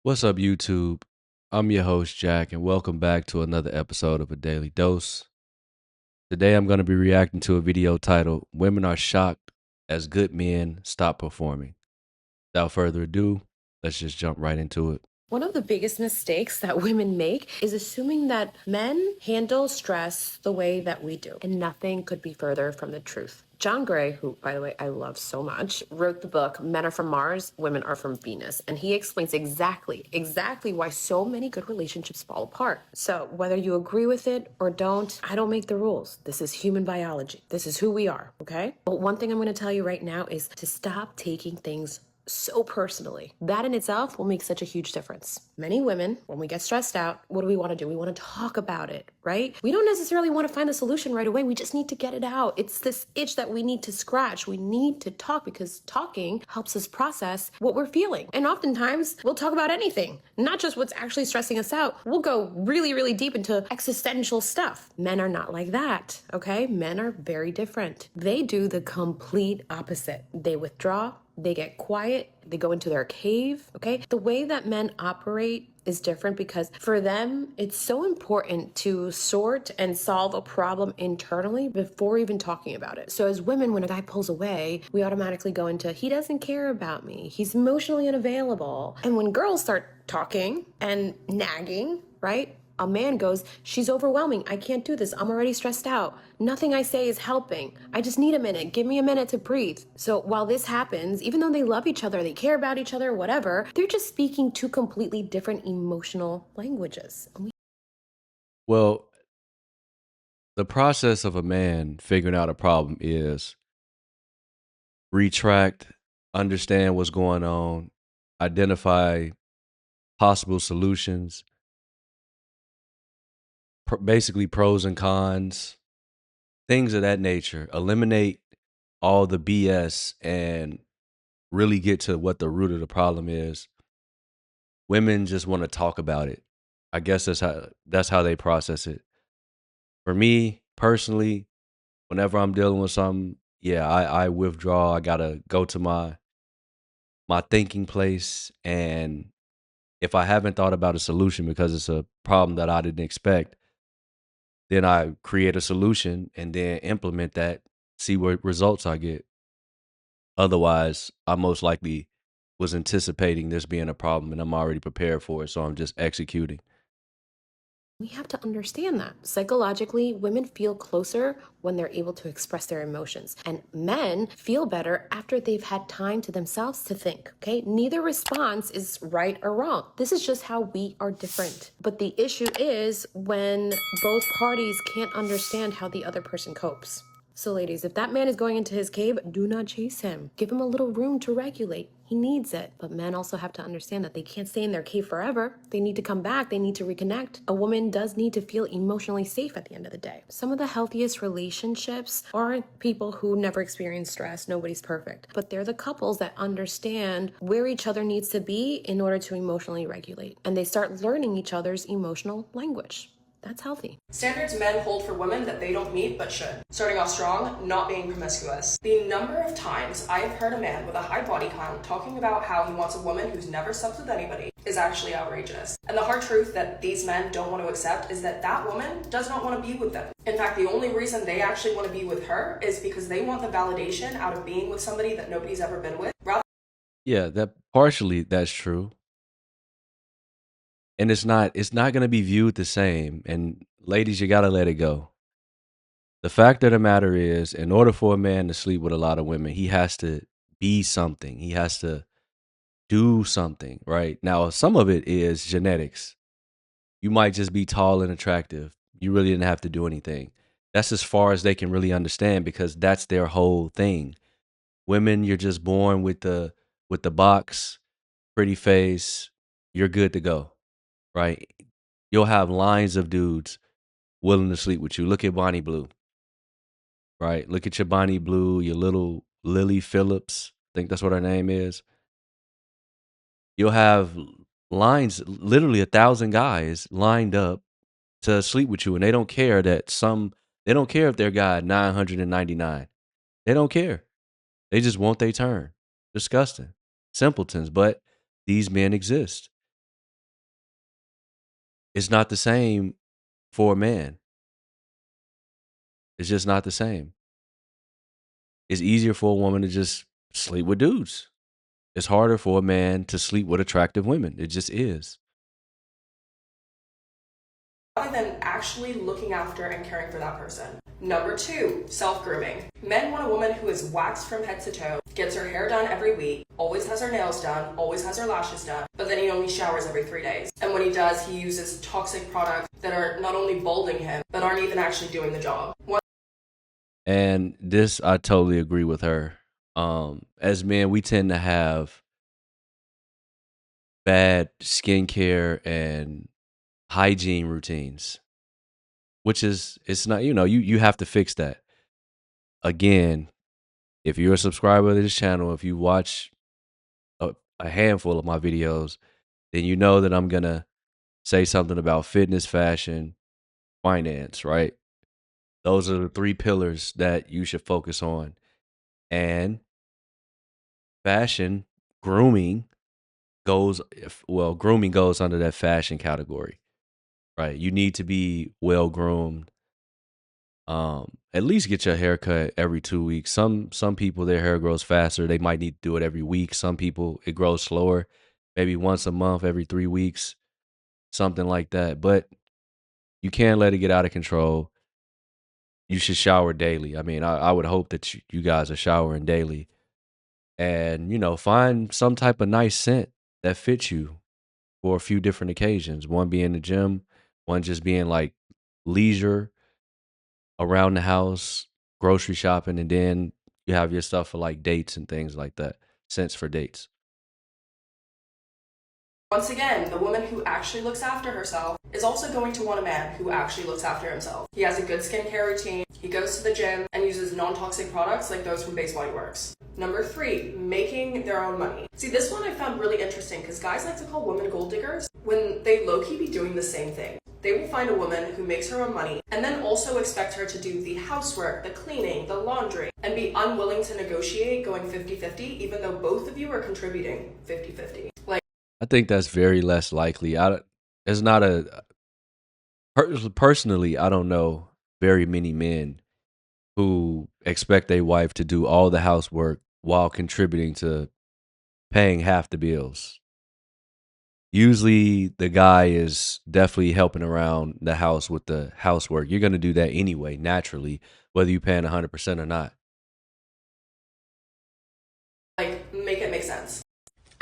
What's up, YouTube? I'm your host, Jack, and welcome back to another episode of A Daily Dose. Today, I'm going to be reacting to a video titled Women Are Shocked as Good Men Stop Performing. Without further ado, let's just jump right into it. One of the biggest mistakes that women make is assuming that men handle stress the way that we do, and nothing could be further from the truth. John Gray, who, by the way, I love so much, wrote the book Men Are From Mars, Women Are From Venus, and he explains exactly why so many good relationships fall apart. So whether you agree with it or don't, I don't make the rules. This is human biology. This is who we are, okay? But one thing I'm going to tell you right now is to stop taking things so personally. That in itself will make such a huge difference. Many women, when we get stressed out, what do? We want to do? We want to talk about it, right? We don't necessarily want to find the solution right away. We just need to get it out. It's this itch that we need to scratch. We need to talk because talking helps us process what we're feeling. And oftentimes we'll talk about anything, not just what's actually stressing us out. We'll go really deep into existential stuff. Men are not like that, okay? Men are very different. They do the complete opposite. They withdraw. They get quiet, they go into their cave, okay? The way that men operate is different because for them, it's so important to sort and solve a problem internally before even talking about it. So as women, when a guy pulls away, we automatically go into, he doesn't care about me, he's emotionally unavailable. And when girls start talking and nagging, right? A man goes, she's overwhelming. I can't do this. I'm already stressed out. Nothing I say is helping. I just need a minute. Give me a minute to breathe. So while this happens, even though they love each other, they care about each other, whatever, they're just speaking two completely different emotional languages. Well, the process of a man figuring out a problem is retract, understand what's going on, identify possible solutions, basically pros and cons, things of that nature. Eliminate all the BS and really get to what the root of the problem is. Women just want to talk about it. I guess that's how they process it. For me personally, whenever I'm dealing with something, yeah, I withdraw. I gotta go to my thinking place, and if I haven't thought about a solution because it's a problem that I didn't expect, then I create a solution and then implement that, see what results I get. Otherwise, I most likely was anticipating this being a problem and I'm already prepared for it, so I'm just executing. We have to understand that. Psychologically, women feel closer when they're able to express their emotions, and men feel better after they've had time to themselves to think, okay? Neither response is right or wrong. This is just how we are different. But the issue is when both parties can't understand how the other person copes. So ladies, if that man is going into his cave, do not chase him. Give him a little room to regulate. He needs it. But men also have to understand that they can't stay in their cave forever. They need to come back. They need to reconnect. A woman does need to feel emotionally safe at the end of the day. Some of the healthiest relationships aren't people who never experience stress. Nobody's perfect. But they're the couples that understand where each other needs to be in order to emotionally regulate. And they start learning each other's emotional language. That's healthy. Standards men hold for women that they don't meet but should. Starting off strong, not being promiscuous. The number of times I have heard a man with a high body count talking about how he wants a woman who's never slept with anybody is actually outrageous. And the hard truth that these men don't want to accept is that that woman does not want to be with them. In fact, the only reason they actually want to be with her is because they want the validation out of being with somebody that nobody's ever been with. Yeah, that partially that's true. And it's not gonna be viewed the same. And ladies, you gotta let it go. The fact of the matter is, in order for a man to sleep with a lot of women, he has to be something. He has to do something, right? Now, some of it is genetics. You might just be tall and attractive. You really didn't have to do anything. That's as far as they can really understand because that's their whole thing. Women, you're just born with the box, pretty face, you're good to go, right? You'll have lines of dudes willing to sleep with you. Look at Bonnie Blue, right? Look at your Bonnie Blue, your little Lily Phillips. I think that's what her name is. You'll have lines, literally 1,000 guys lined up to sleep with you, and they don't care if they're guy 999. They don't care. They just want their turn. Disgusting. Simpletons, but these men exist. It's not the same for a man. It's just not the same. It's easier for a woman to just sleep with dudes. It's harder for a man to sleep with attractive women. It just is. rather than actually looking after and caring for that person. Number 2, self-grooming. Men want a woman who is waxed from head to toe, gets her hair done every week, always has her nails done, always has her lashes done, but then he only showers every 3 days. And when he does, he uses toxic products that are not only balding him, but aren't even actually doing the job. And this, I totally agree with her. As men, we tend to have bad skincare and hygiene routines, which is, it's not, you have to fix that. Again, if you're a subscriber to this channel, if you watch a handful of my videos, then you know that I'm gonna say something about fitness, fashion, finance, right? Those are the 3 pillars that you should focus on. And fashion, grooming grooming goes under that fashion category, right? You need to be well groomed. At least get your hair cut every 2 weeks. Some people, their hair grows faster. They might need to do it every week. Some people, it grows slower, maybe once a month, every 3 weeks, something like that. But you can't let it get out of control. You should shower daily. I mean, I would hope that you guys are showering daily, and find some type of nice scent that fits you for a few different occasions. One being the gym, one just being like leisure around the house, grocery shopping, and then you have your stuff for like dates and things like that. Scents for dates. Once again, the woman who actually looks after herself is also going to want a man who actually looks after himself. He has a good skincare routine, he goes to the gym, and uses non-toxic products like those from Base Body Works. Number 3, making their own money. See, this one I found really interesting because guys like to call women gold diggers when they low-key be doing the same thing. They will find a woman who makes her own money and then also expect her to do the housework, the cleaning, the laundry, and be unwilling to negotiate going 50-50 even though both of you are contributing 50-50. I think that's very less likely. It's not personally, I don't know very many men who expect a wife to do all the housework while contributing to paying half the bills. Usually the guy is definitely helping around the house with the housework. You're going to do that anyway, naturally, whether you're paying 100% or not. Make it make sense.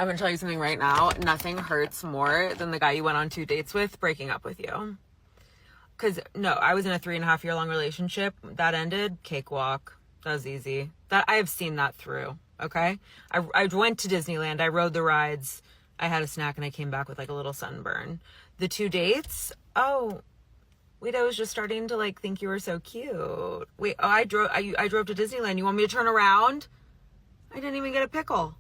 I'm gonna tell you something right now. Nothing hurts more than the guy you went on 2 dates with breaking up with you. Because, no, I was in a 3.5 year long relationship. That ended, cakewalk. That was easy. That I have seen that through, okay? I went to Disneyland. I rode the rides. I had a snack, and I came back with, like, a little sunburn. The 2 dates, wait, I was just starting to, like, think you were so cute. Wait, I drove to Disneyland. You want me to turn around? I didn't even get a pickle.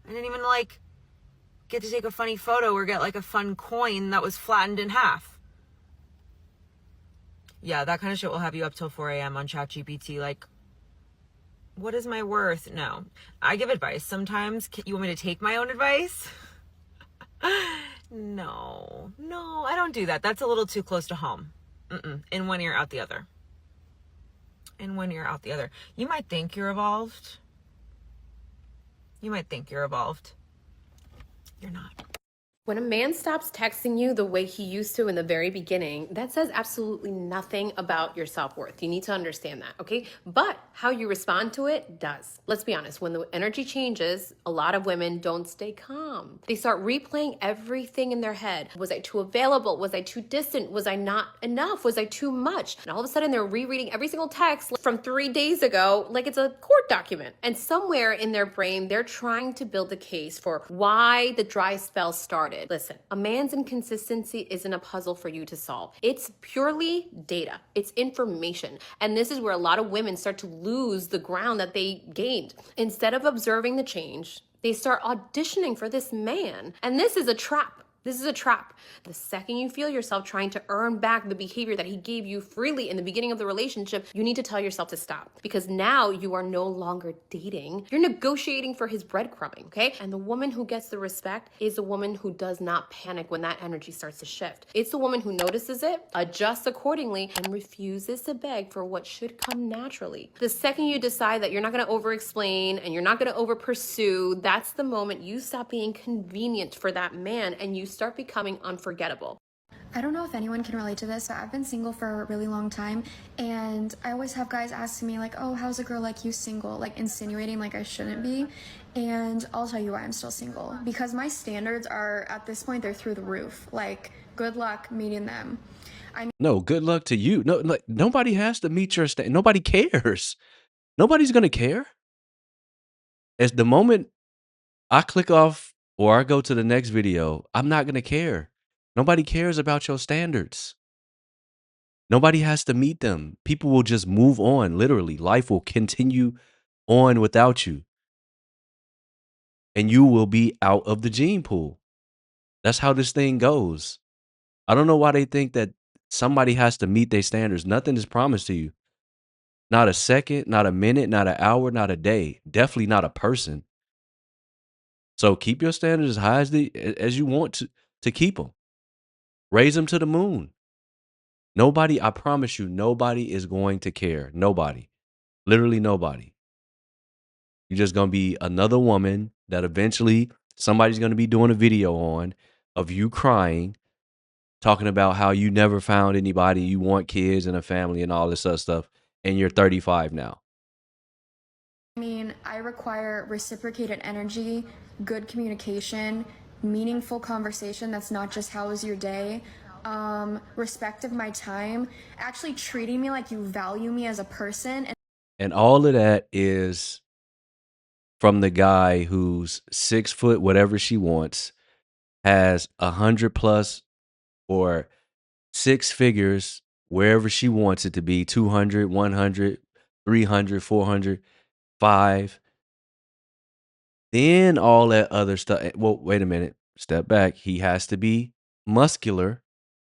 I didn't even, like, get to take a funny photo or get, like, a fun coin that was flattened in half. Yeah, that kind of shit will have you up till 4 a.m. on ChatGPT. Like, what is my worth? No. I give advice sometimes. You want me to take my own advice? No, I don't do that. That's a little too close to home. In one ear, out the other. In one ear, out the other. You might think you're evolved. You're not. When a man stops texting you the way he used to in the very beginning, that says absolutely nothing about your self-worth. You need to understand that, okay? But how you respond to it does. Let's be honest, when the energy changes, a lot of women don't stay calm. They start replaying everything in their head. Was I too available? Was I too distant? Was I not enough? Was I too much? And all of a sudden they're rereading every single text from 3 days ago like it's a court document. And somewhere in their brain, they're trying to build a case for why the dry spell started. Listen, a man's inconsistency isn't a puzzle for you to solve. It's purely data. It's information. And this is where a lot of women start to lose the ground that they gained. Instead of observing the change, they start auditioning for this man. And this is a trap. This is a trap. The second you feel yourself trying to earn back the behavior that he gave you freely in the beginning of the relationship, you need to tell yourself to stop, because now you are no longer dating. You're negotiating for his breadcrumbing, okay? And the woman who gets the respect is the woman who does not panic when that energy starts to shift. It's the woman who notices it, adjusts accordingly, and refuses to beg for what should come naturally. The second you decide that you're not going to over-explain and you're not going to over-pursue, that's the moment you stop being convenient for that man and you start becoming unforgettable. I don't know if anyone can relate to this, but I've been single for a really long time, and I always have guys asking me like, oh, how's a girl like you single? Like insinuating like I shouldn't be. And I'll tell you why I'm still single. Because my standards are, at this point, they're through the roof. Like, good luck meeting them. No, good luck to you. No, like, nobody has to meet your nobody cares. Nobody's gonna care. As the moment I click off or I go to the next video, I'm not gonna care. Nobody cares about your standards. Nobody has to meet them. People will just move on. Literally, life will continue on without you, and you will be out of the gene pool. That's how this thing goes. I don't know why they think that somebody has to meet their standards. Nothing is promised to you. Not a second, not a minute, not an hour, not a day. Definitely not a person. So keep your standards as high as you want to keep them. Raise them to the moon. Nobody, I promise you, nobody is going to care. Nobody. Literally nobody. You're just going to be another woman that eventually somebody's going to be doing a video on of you crying, talking about how you never found anybody, you want kids and a family and all this other stuff, and you're 35 now. I mean, I require reciprocated energy, good communication, meaningful conversation that's not just how was your day, respect of my time, actually treating me like you value me as a person. And all of that is from the guy who's 6 foot, whatever she wants, has 100 plus or six figures wherever she wants it to be, 200, 100, 300, 400, 5. Then all that other stuff. Well, wait a minute. Step back. He has to be muscular.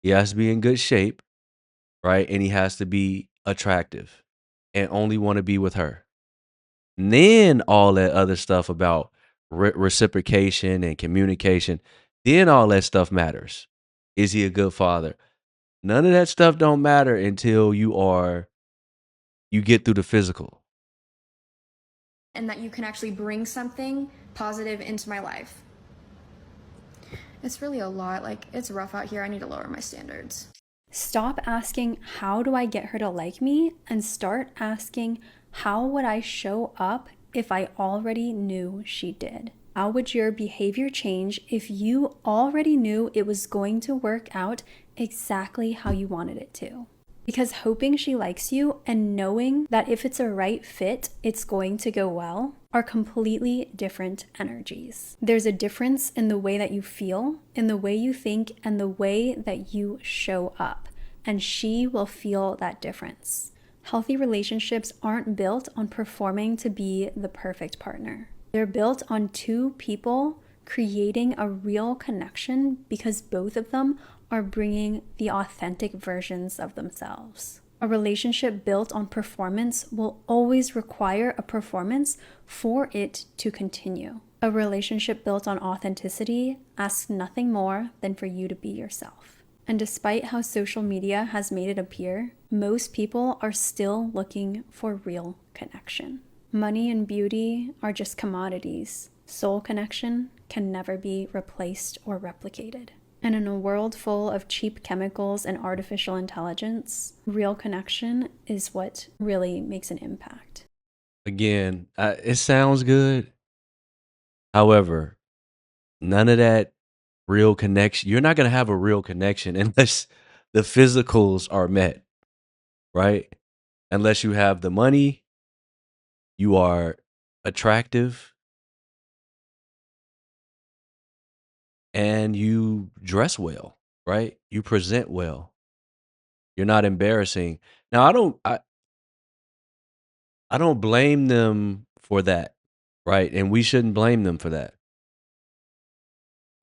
He has to be in good shape, right? And he has to be attractive and only want to be with her. And then all that other stuff about reciprocation and communication, then all that stuff matters. Is he a good father? None of that stuff don't matter until you get through the physical. And that you can actually bring something positive into my life. It's really a lot. Like, it's rough out here. I need to lower my standards. Stop asking, how do I get her to like me? And start asking, how would I show up if I already knew she did? How would your behavior change if you already knew it was going to work out exactly how you wanted it to? Because hoping she likes you and knowing that if it's a right fit, it's going to go well are completely different energies. There's a difference in the way that you feel, in the way you think, and the way that you show up. And she will feel that difference. Healthy relationships aren't built on performing to be the perfect partner. They're built on two people creating a real connection because both of them are bringing the authentic versions of themselves. A relationship built on performance will always require a performance for it to continue. A relationship built on authenticity asks nothing more than for you to be yourself. And despite how social media has made it appear, most people are still looking for real connection. Money and beauty are just commodities. Soul connection can never be replaced or replicated. And in a world full of cheap chemicals and artificial intelligence, real connection is what really makes an impact. Again, it sounds good. However, none of that real connection. You're not going to have a real connection unless the physicals are met, right? Unless you have the money, you are attractive, and you dress well, right? You present well. You're not embarrassing. Now, I don't blame them for that, right? And we shouldn't blame them for that.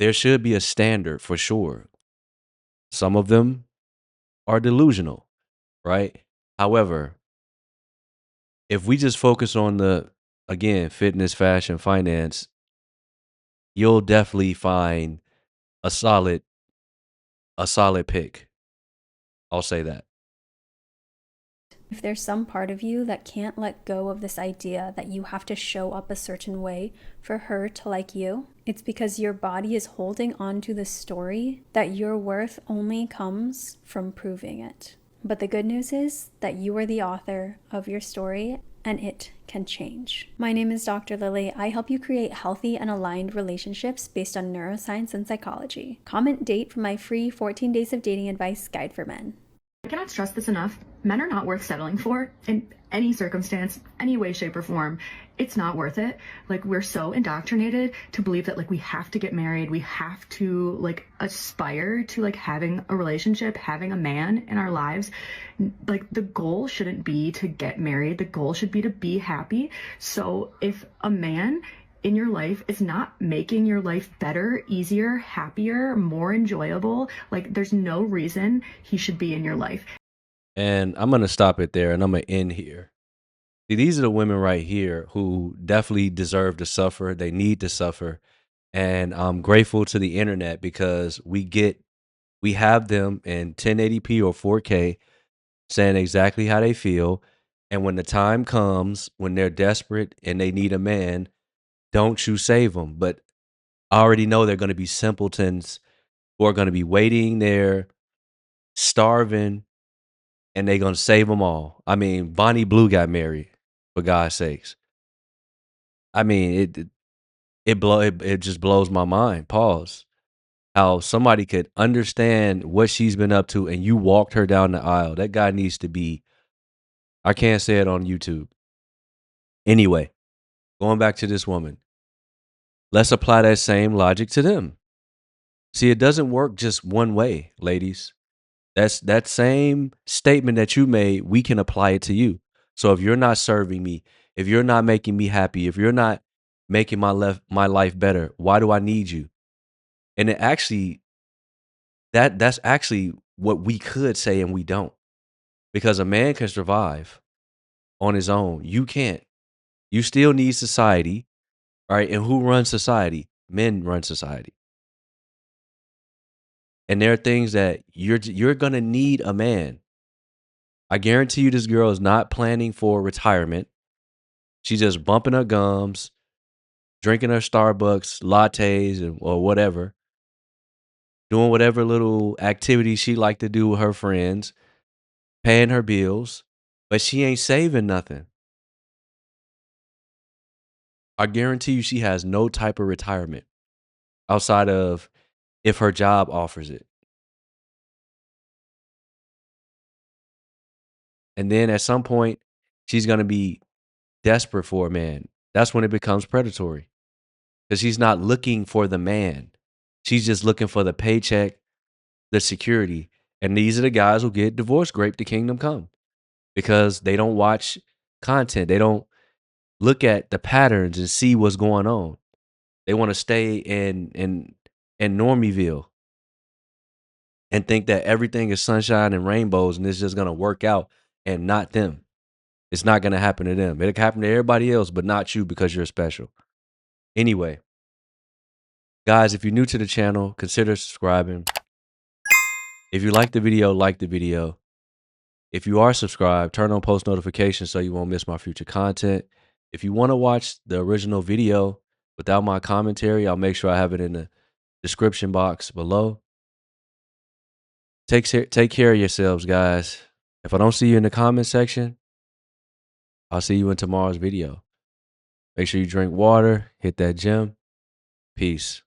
there should be a standard for sure. Some of them are delusional, right? However, if we just focus on the, again, fitness, fashion, finance, you'll definitely find a solid pick. I'll say that. If there's some part of you that can't let go of this idea that you have to show up a certain way for her to like you, it's because your body is holding on to the story that your worth only comes from proving it. But the good news is that you are the author of your story and it can change. My name is Dr. Lily. I help you create healthy and aligned relationships based on neuroscience and psychology. Comment date for my free 14 Days of Dating Advice Guide for Men. I cannot stress this enough. Men are not worth settling for in any circumstance, any way, shape, or form. It's not worth it. Like, we're so indoctrinated to believe that, like, we have to get married. We have to, like, aspire to, like, having a relationship, having a man in our lives. Like, the goal shouldn't be to get married. The goal should be to be happy. So if a man in your life is not making your life better, easier, happier, more enjoyable, like, there's no reason he should be in your life. And I'm going to stop it there and I'm going to end here. See, these are the women right here who definitely deserve to suffer. They need to suffer. And I'm grateful to the internet because we have them in 1080p or 4K saying exactly how they feel. And when the time comes, when they're desperate and they need a man, don't you save them. But I already know they're going to be simpletons who are going to be waiting there, starving, and they're going to save them all. I mean, Bonnie Blue got married, for God's sakes. I mean, it just blows my mind. Pause. How somebody could understand what she's been up to and you walked her down the aisle. That guy needs to be, I can't say it on YouTube. Anyway, going back to this woman, let's apply that same logic to them. See, it doesn't work just one way, ladies. That's that same statement that you made, we can apply it to you. So if you're not serving me, if you're not making me happy, if you're not making my life better, why do I need you? And it actually that's actually what we could say and we don't. Because a man can survive on his own. You can't. You still need society, right? And who runs society? Men run society. And there are things that you're going to need a man. I guarantee you this girl is not planning for retirement. She's just bumping her gums, drinking her Starbucks lattes or whatever, doing whatever little activities she like to do with her friends, paying her bills, but she ain't saving nothing. I guarantee you she has no type of retirement outside of if her job offers it. And then at some point, she's going to be desperate for a man. That's when it becomes predatory because she's not looking for the man. She's just looking for the paycheck, the security. And these are the guys who get divorced, grape the kingdom come because they don't watch content. They don't look at the patterns and see what's going on. They want to stay in Normieville and think that everything is sunshine and rainbows and it's just going to work out and not them. It's not going to happen to them. It'll happen to everybody else, but not you because you're special. Anyway, guys, if you're new to the channel, consider subscribing. If you like the video, like the video. If you are subscribed, turn on post notifications so you won't miss my future content. If you want to watch the original video without my commentary, I'll make sure I have it in the description box below. Take care of yourselves, guys. If I don't see you in the comment section, I'll see you in tomorrow's video. Make sure you drink water, hit that gym. Peace.